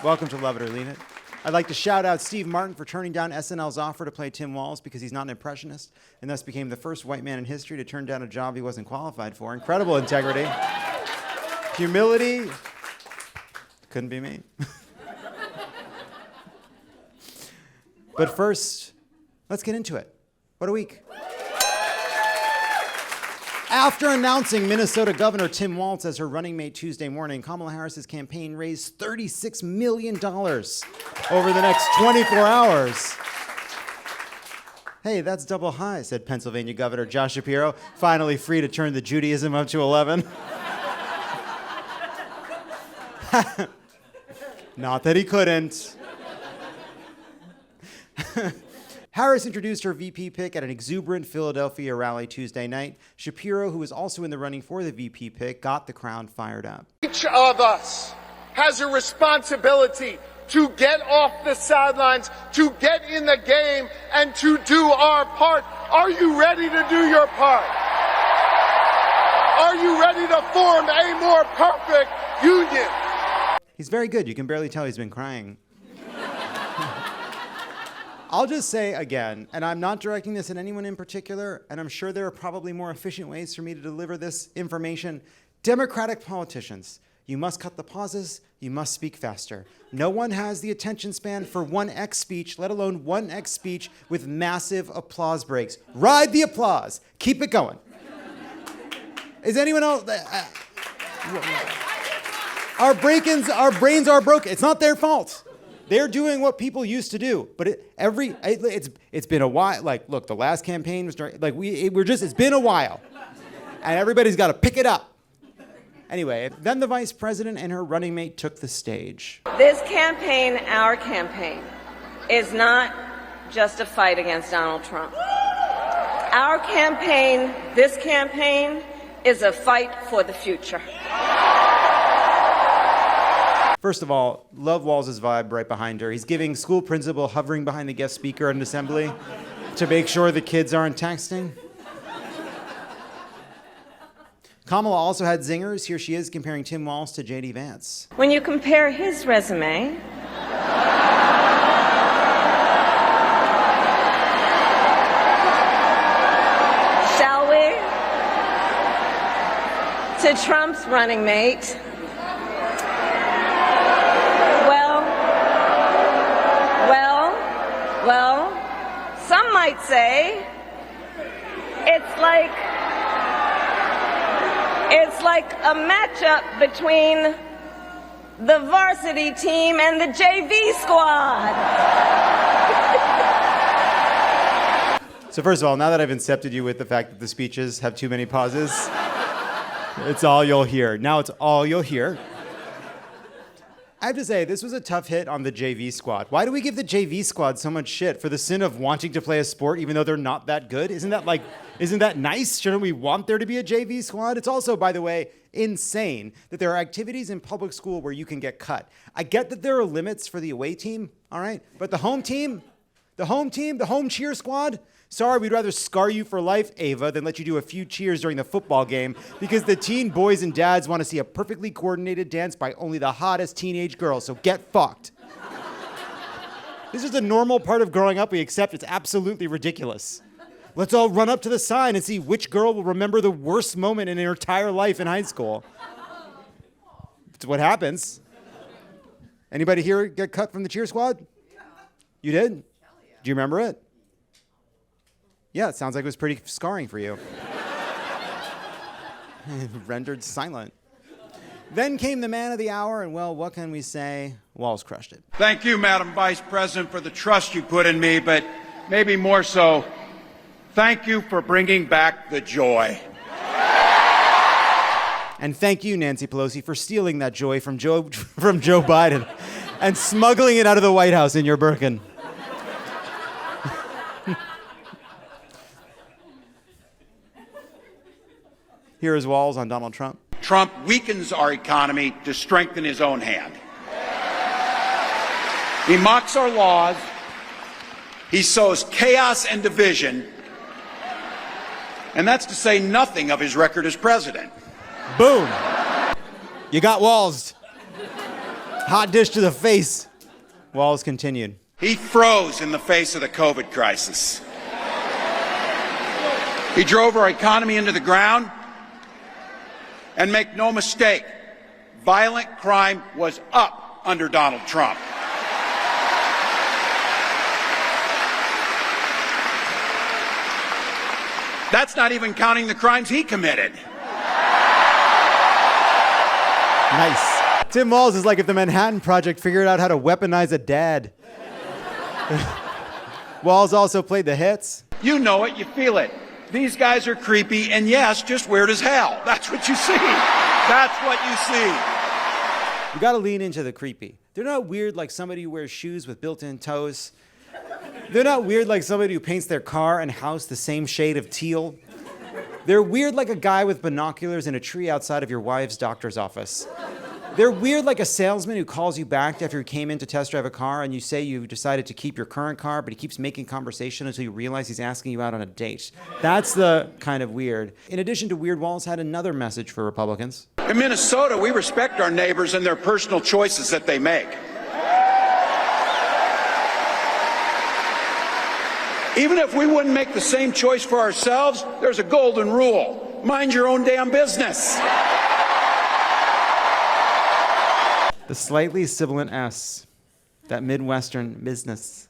Welcome to Love It or Leave It. I'd like to shout out Steve Martin for turning down SNL's offer to play Tim Walz because he's not an impressionist and thus became the first white man in history to turn down a job he wasn't qualified for. Incredible integrity. Humility. Couldn't be me. But first, let's get into it. What a week. After announcing Minnesota Governor Tim Walz as her running mate Tuesday morning, Kamala Harris's campaign raised $36 million over the next 24 hours. Hey, that's double high, said Pennsylvania Governor Josh Shapiro, finally free to turn the Judaism up to 11. Not that he couldn't. Harris introduced her VP pick at an exuberant Philadelphia rally Tuesday night. Shapiro, who was also in the running for the VP pick, got the crowd fired up. Each of us has a responsibility to get off the sidelines, to get in the game, and to do our part. Are you ready to do your part? Are you ready to form a more perfect union? He's very good. You can barely tell he's been crying. I'll just say again, and I'm not directing this at anyone in particular, and I'm sure there are probably more efficient ways for me to deliver this information. Democratic politicians, you must cut the pauses, you must speak faster. No one has the attention span for 1x speech, let alone 1x speech with massive applause breaks. Ride the applause. Keep it going. Is anyone else? Our brains are broken. It's not their fault. They're doing what people used to do, but it's been a while. Like, look, the last campaign was it's been a while, and everybody's got to pick it up. Anyway, then the vice president and her running mate took the stage. This campaign, our campaign, is not just a fight against Donald Trump. Our campaign, this campaign, is a fight for the future. First of all, love Walz's vibe right behind her. He's giving school principal hovering behind the guest speaker at an assembly to make sure the kids aren't texting. Kamala also had zingers. Here she is comparing Tim Walz to JD Vance. When you compare his resume shall we, to Trump's running mate, Well, some might say it's like a matchup between the varsity team and the JV squad. So first of all, now that I've incepted you with the fact that the speeches have too many pauses, it's all you'll hear. Now it's all you'll hear. I have to say, this was a tough hit on the JV squad. Why do we give the JV squad so much shit for the sin of wanting to play a sport even though they're not that good? Isn't that nice? Shouldn't we want there to be a JV squad? It's also, by the way, insane that there are activities in public school where you can get cut. I get that there are limits for the away team, all right? But the home cheer squad, sorry, we'd rather scar you for life, Ava, than let you do a few cheers during the football game because the teen boys and dads want to see a perfectly coordinated dance by only the hottest teenage girls, so get fucked. This is the normal part of growing up we accept. It's absolutely ridiculous. Let's all run up to the sign and see which girl will remember the worst moment in her entire life in high school. It's what happens. Anybody here get cut from the cheer squad? Yeah. You did? Hell yeah. Do you remember it? Yeah, it sounds like it was pretty scarring for you. Rendered silent. Then came the man of the hour, and well, what can we say? Walz crushed it. Thank you, Madam Vice President, for the trust you put in me, but maybe more so, thank you for bringing back the joy. And thank you, Nancy Pelosi, for stealing that joy from Joe Biden and smuggling it out of the White House in your Birkin. Here is Walz on Donald Trump. Trump weakens our economy to strengthen his own hand. He mocks our laws. He sows chaos and division. And that's to say nothing of his record as president. Boom. You got Walzed. Hot dish to the face. Walz continued. He froze in the face of the COVID crisis. He drove our economy into the ground. And make no mistake, violent crime was up under Donald Trump. That's not even counting the crimes he committed. Nice. Tim Walz is like if the Manhattan Project figured out how to weaponize a dad. Walz also played the hits. You know it, you feel it. These guys are creepy and yes, just weird as hell. That's what you see. That's what you see. You gotta lean into the creepy. They're not weird like somebody who wears shoes with built-in toes. They're not weird like somebody who paints their car and house the same shade of teal. They're weird like a guy with binoculars in a tree outside of your wife's doctor's office. They're weird like a salesman who calls you back after you came in to test drive a car and you say you decided to keep your current car, but he keeps making conversation until you realize he's asking you out on a date. That's the kind of weird. In addition to weird, Walz had another message for Republicans. In Minnesota, we respect our neighbors and their personal choices that they make. Even if we wouldn't make the same choice for ourselves, there's a golden rule. Mind your own damn business. The slightly sibilant S, that Midwestern business.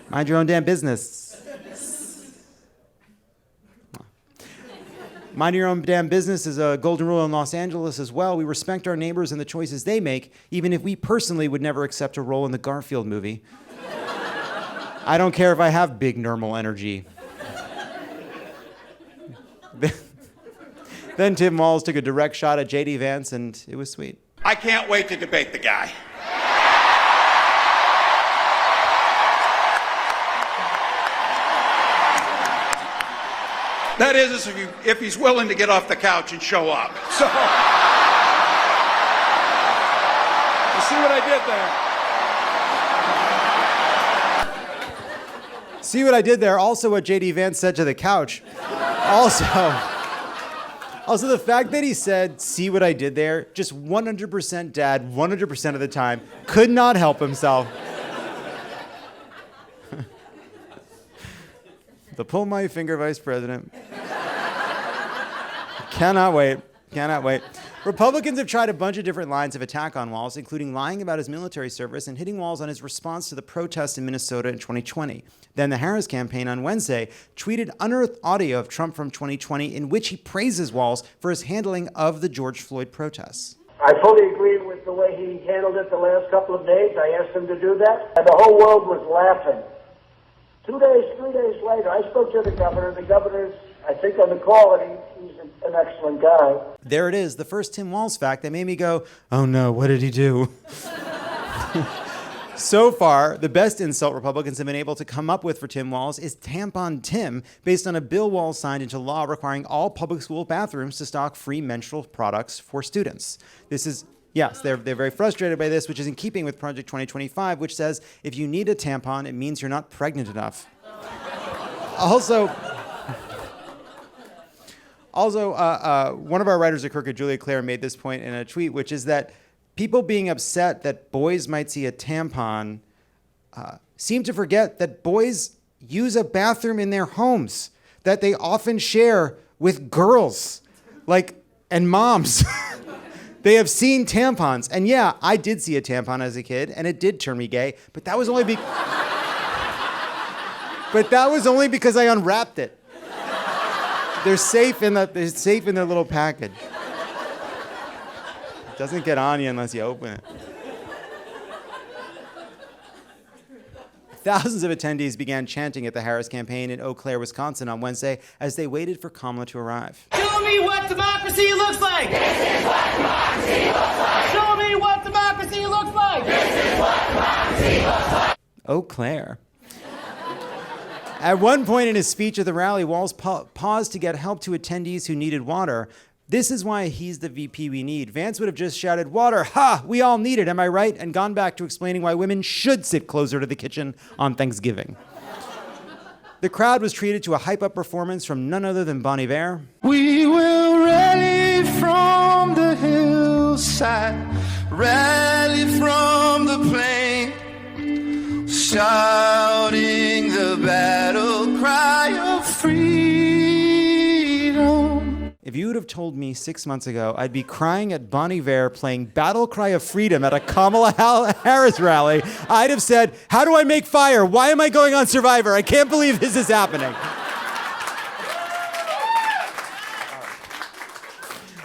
Mind your own damn business. Mind your own damn business is a golden rule in Los Angeles as well. We respect our neighbors and the choices they make, even if we personally would never accept a role in the Garfield movie. I don't care if I have big normal energy. Then Tim Walz took a direct shot at JD Vance, and it was sweet. I can't wait to debate the guy. That is, if he's willing to get off the couch and show up. So, you see what I did there? See what I did there? Also what JD Vance said to the couch. Also, the fact that he said, see what I did there, just 100% dad, 100% of the time, could not help himself. The pull my finger vice president. Cannot wait. Republicans have tried a bunch of different lines of attack on Walz, including lying about his military service and hitting Walz on his response to the protests in Minnesota in 2020. Then the Harris campaign on Wednesday tweeted unearthed audio of Trump from 2020 in which he praises Walz for his handling of the George Floyd protests. I fully agree with the way he handled it the last couple of days. I asked him to do that, and the whole world was laughing. 2 days, 3 days later, I spoke to the governor. The governor's, I think, on the call, and he's an excellent guy. There it is, the first Tim Walz fact that made me go, oh no, what did he do? So far, the best insult Republicans have been able to come up with for Tim Walz is Tampon Tim, based on a bill Walz signed into law requiring all public school bathrooms to stock free menstrual products for students. This is, yes, they're very frustrated by this, which is in keeping with Project 2025, which says if you need a tampon, it means you're not pregnant enough. Also, one of our writers at Crooked, Julia Claire, made this point in a tweet, which is that people being upset that boys might see a tampon seem to forget that boys use a bathroom in their homes that they often share with girls, and moms. They have seen tampons. And yeah, I did see a tampon as a kid, and it did turn me gay, but that was only because I unwrapped it. They're safe in their little package. It doesn't get on you unless you open it. Thousands of attendees began chanting at the Harris campaign in Eau Claire, Wisconsin on Wednesday as they waited for Kamala to arrive. Show me what democracy looks like! This is what democracy looks like! Show me what democracy looks like! This is what democracy looks like! Eau Claire. At one point in his speech at the rally, Walz paused to get help to attendees who needed water. This is why he's the VP we need. Vance would have just shouted, water, ha, we all need it, am I right? And gone back to explaining why women should sit closer to the kitchen on Thanksgiving. The crowd was treated to a hype-up performance from none other than Bon Iver. We will rally from the hillside, rally from shouting the battle cry of freedom. If you would have told me 6 months ago I'd be crying at Bon Iver playing Battle Cry of Freedom at a Kamala Harris rally, I'd have said, how do I make fire? Why am I going on Survivor? I can't believe this is happening.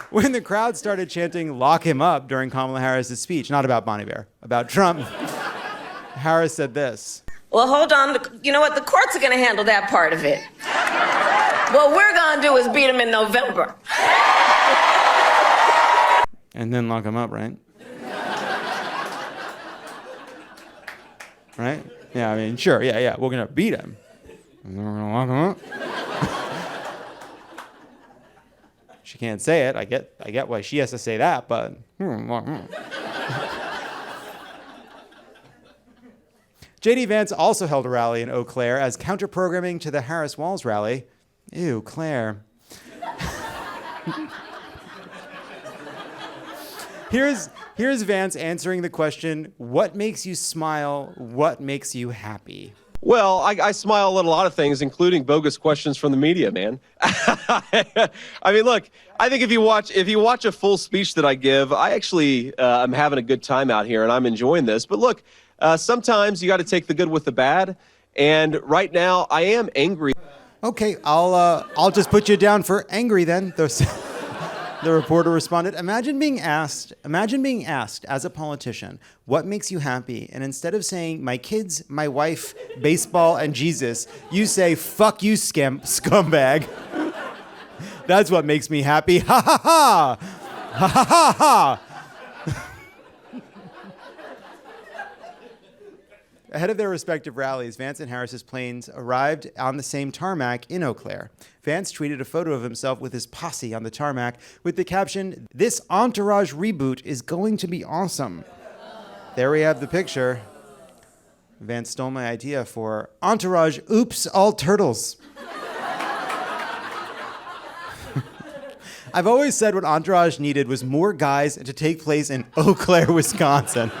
When the crowd started chanting, lock him up during Kamala Harris' speech, not about Bon Iver, about Trump, Harris said this. Well, hold on. You know what? The courts are going to handle that part of it. What we're going to do is beat him in November. And then lock him up, right? Right? Yeah, I mean, sure, yeah. We're going to beat him. And then we're going to lock him up. She can't say it. I get why she has to say that, but JD Vance also held a rally in Eau Claire as counter-programming to the Harris-Walz rally. Ew, Claire. Here's Vance answering the question, what makes you smile? What makes you happy? Well, I smile at a lot of things, including bogus questions from the media, man. I mean, look, I think if you watch a full speech that I give, I actually am having a good time out here, and I'm enjoying this. But look, sometimes you got to take the good with the bad, and right now I am angry. Okay, I'll just put you down for angry then. The reporter responded, imagine being asked as a politician, what makes you happy? And instead of saying, my kids, my wife, baseball, and Jesus, you say, fuck you, scumbag. That's what makes me happy. Ha ha ha! Ha ha ha ha! Ahead of their respective rallies, Vance and Harris's planes arrived on the same tarmac in Eau Claire. Vance tweeted a photo of himself with his posse on the tarmac with the caption, "This Entourage reboot is going to be awesome." There we have the picture. Vance stole my idea for Entourage Oops All Turtles. I've always said what Entourage needed was more guys to take place in Eau Claire, Wisconsin.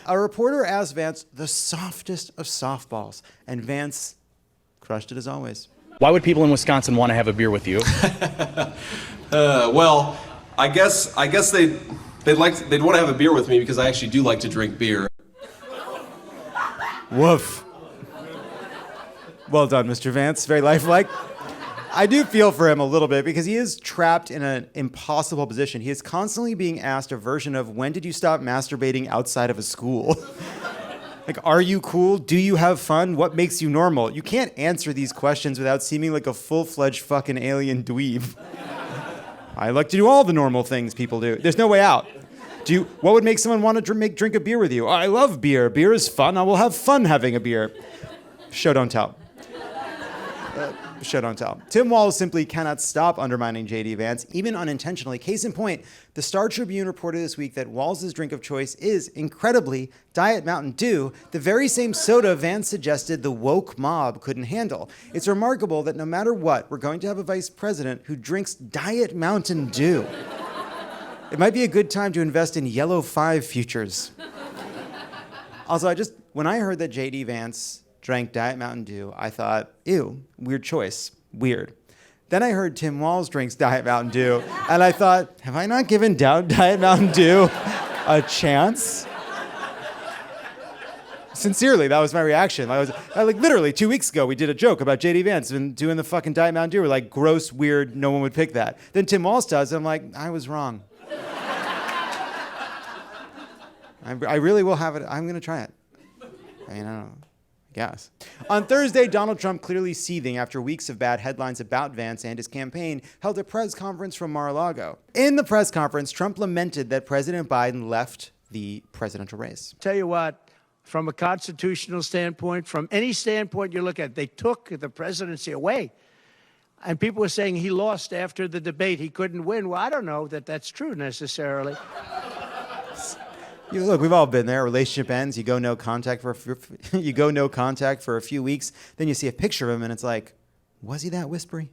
A reporter asked Vance the softest of softballs, and Vance crushed it as always. Why would people in Wisconsin want to have a beer with you? Well, I guess they'd want to have a beer with me because I actually do like to drink beer. Woof. Well done, Mr. Vance. Very lifelike. I do feel for him a little bit because he is trapped in an impossible position. He is constantly being asked a version of, when did you stop masturbating outside of a school? Like, are you cool? Do you have fun? What makes you normal? You can't answer these questions without seeming like a full-fledged fucking alien dweeb. I like to do all the normal things people do. There's no way out. What would make someone want to drink a beer with you? I love beer. Beer is fun. I will have fun having a beer. Show, don't tell. Show, don't tell. Tim Walz simply cannot stop undermining JD Vance, even unintentionally. Case in point, the Star Tribune reported this week that Walz's drink of choice is, incredibly, Diet Mountain Dew, the very same soda Vance suggested the woke mob couldn't handle. It's remarkable that no matter what, we're going to have a vice president who drinks Diet Mountain Dew. It might be a good time to invest in Yellow 5 futures. Also, when I heard that JD Vance drank Diet Mountain Dew, I thought, ew, weird choice, weird. Then I heard Tim Walz drinks Diet Mountain Dew, and I thought, have I not given Diet Mountain Dew a chance? Sincerely, that was my reaction. Literally 2 weeks ago, we did a joke about JD Vance and doing the fucking Diet Mountain Dew. We're like, gross, weird, no one would pick that. Then Tim Walz does, and I'm like, I was wrong. I really will have it. I'm gonna try it. I don't know. Yes. On Thursday, Donald Trump, clearly seething after weeks of bad headlines about Vance and his campaign, held a press conference from Mar-a-Lago. In the press conference, Trump lamented that President Biden left the presidential race. Tell you what, from a constitutional standpoint, from any standpoint you look at, they took the presidency away. And people were saying he lost after the debate. He couldn't win. Well, I don't know that that's true necessarily. Look, we've all been there. Relationship ends. You go no contact for a few weeks. Then you see a picture of him, and it's like, was he that whispery?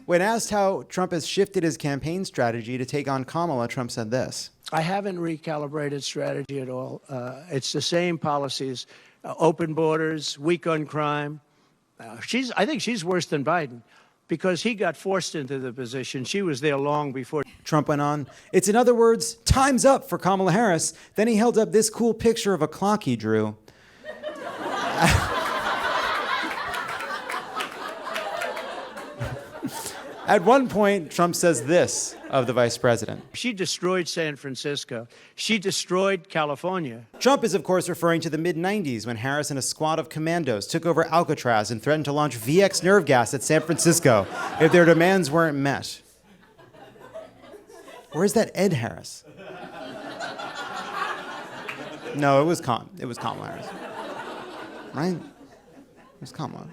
When asked how Trump has shifted his campaign strategy to take on Kamala, Trump said this. I haven't recalibrated strategy at all. It's the same policies, open borders, weak on crime. I think she's worse than Biden because he got forced into the position. She was there long before. Trump went on, it's in other words, time's up for Kamala Harris. Then he held up this cool picture of a clock he drew. At one point, Trump says this of the vice president. She destroyed San Francisco. She destroyed California. Trump is, of course, referring to the mid-90s when Harris and a squad of commandos took over Alcatraz and threatened to launch VX nerve gas at San Francisco if their demands weren't met. Where's that Ed Harris? No, it was Kamala Harris. Right? It was Kamala.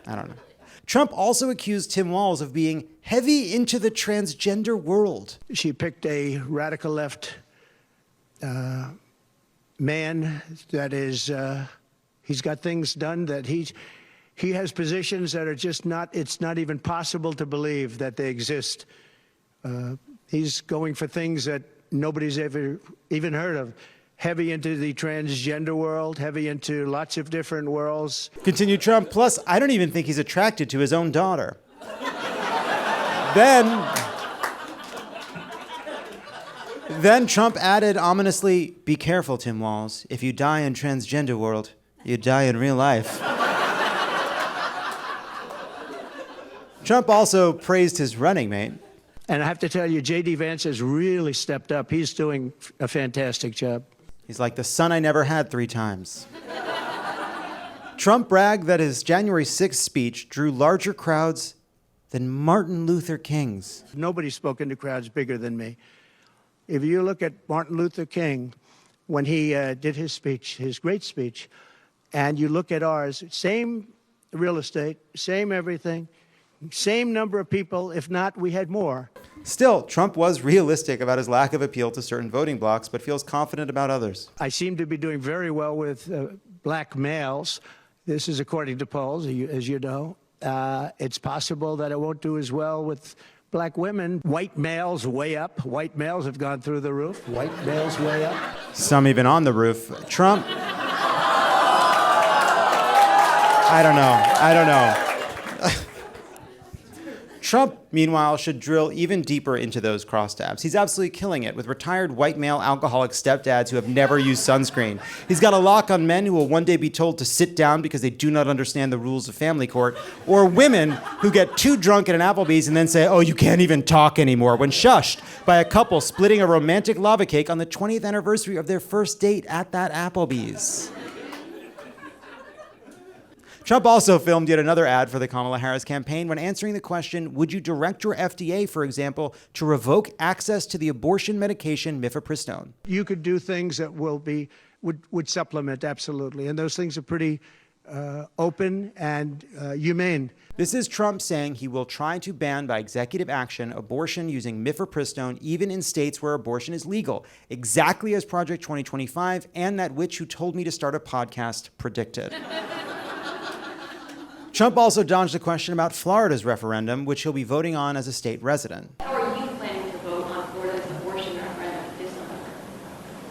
I don't know. Trump also accused Tim Walz of being heavy into the transgender world. She picked a radical left man that is, he's got things done that he has positions that are just not, it's not even possible to believe that they exist. He's going for things that nobody's ever even heard of. Heavy into the transgender world, heavy into lots of different worlds. Continued Trump, plus I don't even think he's attracted to his own daughter. Then Trump added ominously, be careful, Tim Walz. If you die in transgender world, you die in real life. Trump also praised his running mate. And I have to tell you, JD Vance has really stepped up. He's doing a fantastic job. He's like the son I never had 3 times. Trump bragged that his January 6th speech drew larger crowds than Martin Luther King's. Nobody's spoken to crowds bigger than me. If you look at Martin Luther King, when he did his speech, his great speech, and you look at ours, same real estate, same everything, same number of people, if not, we had more. Still, Trump was realistic about his lack of appeal to certain voting blocs, but feels confident about others. I seem to be doing very well with black males. This is according to polls, as you know. It's possible that I won't do as well with black women. White males way up. White males have gone through the roof. White males way up. Some even on the roof. Trump. I don't know. Trump, meanwhile, should drill even deeper into those crosstabs. He's absolutely killing it with retired white male alcoholic stepdads who have never used sunscreen. He's got a lock on men who will one day be told to sit down because they do not understand the rules of family court, or women who get too drunk at an Applebee's and then say, oh, you can't even talk anymore, when shushed by a couple splitting a romantic lava cake on the 20th anniversary of their first date at that Applebee's. Trump also filmed yet another ad for the Kamala Harris campaign when answering the question, would you direct your FDA, for example, to revoke access to the abortion medication mifepristone? You could do things that would supplement, absolutely. And those things are pretty open and humane. This is Trump saying he will try to ban by executive action abortion using mifepristone even in states where abortion is legal, exactly as Project 2025 and that witch who told me to start a podcast predicted. Trump also dodged a question about Florida's referendum, which he'll be voting on as a state resident. How are you planning to vote on Florida's abortion referendum this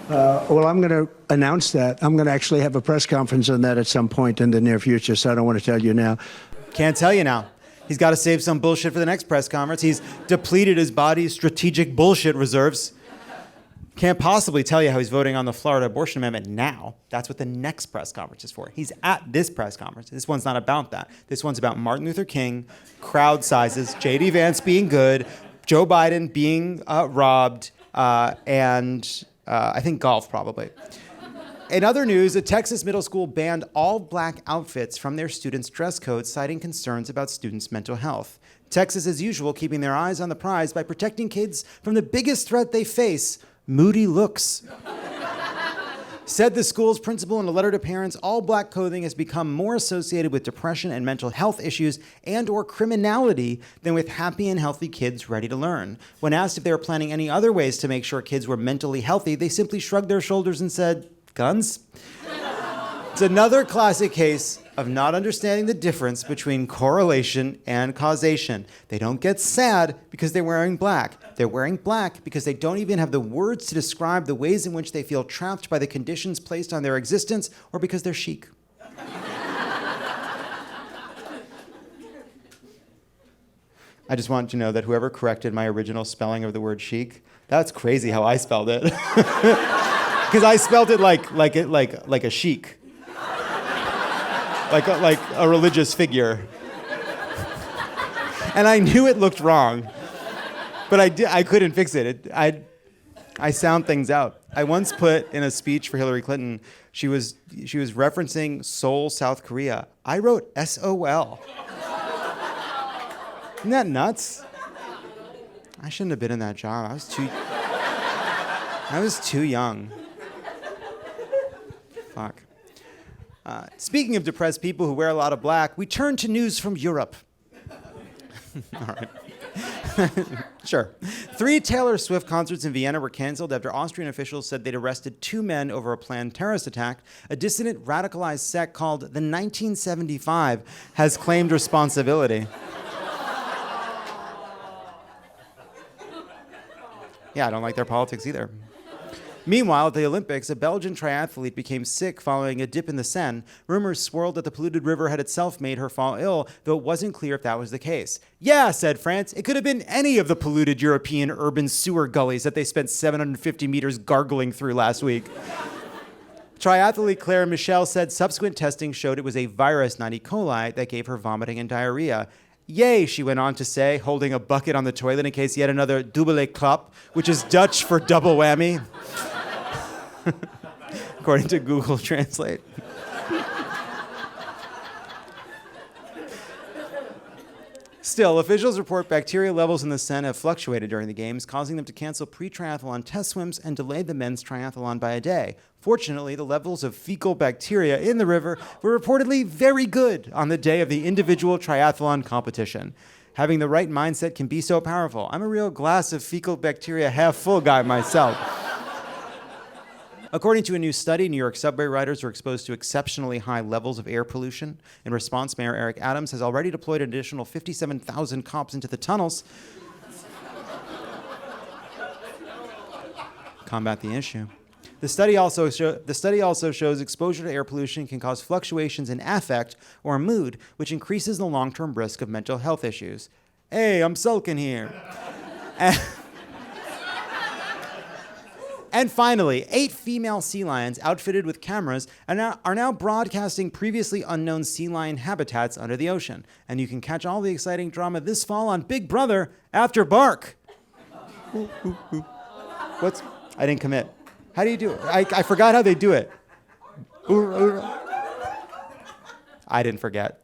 November? Well, I'm going to announce that. I'm going to actually have a press conference on that at some point in the near future, so I don't want to tell you now. Can't tell you now. He's got to save some bullshit for the next press conference. He's depleted his body's strategic bullshit reserves. Can't possibly tell you how he's voting on the Florida abortion amendment now. That's what the next press conference is for. He's at this press conference. This one's not about that. This one's about Martin Luther King, crowd sizes, JD Vance being good, Joe Biden being robbed, and I think golf probably. In other news, a Texas middle school banned all black outfits from their students' dress codes, citing concerns about students' mental health. Texas, as usual, keeping their eyes on the prize by protecting kids from the biggest threat they face, moody looks. Said the school's principal in a letter to parents, all black clothing has become more associated with depression and mental health issues and or criminality than with happy and healthy kids ready to learn. When asked if they were planning any other ways to make sure kids were mentally healthy, they simply shrugged their shoulders and said, guns? It's another classic case of not understanding the difference between correlation and causation. They don't get sad because they're wearing black. They're wearing black because they don't even have the words to describe the ways in which they feel trapped by the conditions placed on their existence, or because they're chic. I just want you to know that whoever corrected my original spelling of the word chic, that's crazy how I spelled it. Because I spelled it like a sheik. Like a religious figure. And I knew it looked wrong, but I couldn't fix it. I sound things out. I once put in a speech for Hillary Clinton, she was referencing Seoul, South Korea. I wrote S-O-L. Isn't that nuts? I shouldn't have been in that job. I was too young. Fuck. Speaking of depressed people who wear a lot of black, we turn to news from Europe. All right. Sure. 3 Taylor Swift concerts in Vienna were canceled after Austrian officials said they'd arrested 2 men over a planned terrorist attack. A dissident radicalized sect called the 1975 has claimed responsibility. Yeah, I don't like their politics either. Meanwhile, at the Olympics, a Belgian triathlete became sick following a dip in the Seine. Rumors swirled that the polluted river had itself made her fall ill, though it wasn't clear if that was the case. Yeah, said France, it could have been any of the polluted European urban sewer gullies that they spent 750 meters gargling through last week. Triathlete Claire Michel said subsequent testing showed it was a virus, not E. coli, that gave her vomiting and diarrhea. Yay, she went on to say, holding a bucket on the toilet in case yet another double klap, which is Dutch for double whammy. According to Google Translate. Still, officials report bacteria levels in the Seine have fluctuated during the games, causing them to cancel pre-triathlon test swims and delay the men's triathlon by a day. Fortunately, the levels of fecal bacteria in the river were reportedly very good on the day of the individual triathlon competition. Having the right mindset can be so powerful. I'm a real glass of fecal bacteria half full guy myself. According to a new study, New York subway riders were exposed to exceptionally high levels of air pollution. In response, Mayor Eric Adams has already deployed an additional 57,000 cops into the tunnels. Combat the issue. The study also shows exposure to air pollution can cause fluctuations in affect or mood, which increases the long-term risk of mental health issues. Hey, I'm sulking here. And finally, 8 female sea lions outfitted with cameras are now broadcasting previously unknown sea lion habitats under the ocean. And you can catch all the exciting drama this fall on Big Brother After Bark. I didn't commit. How do you do it? I forgot how they do it. I didn't forget.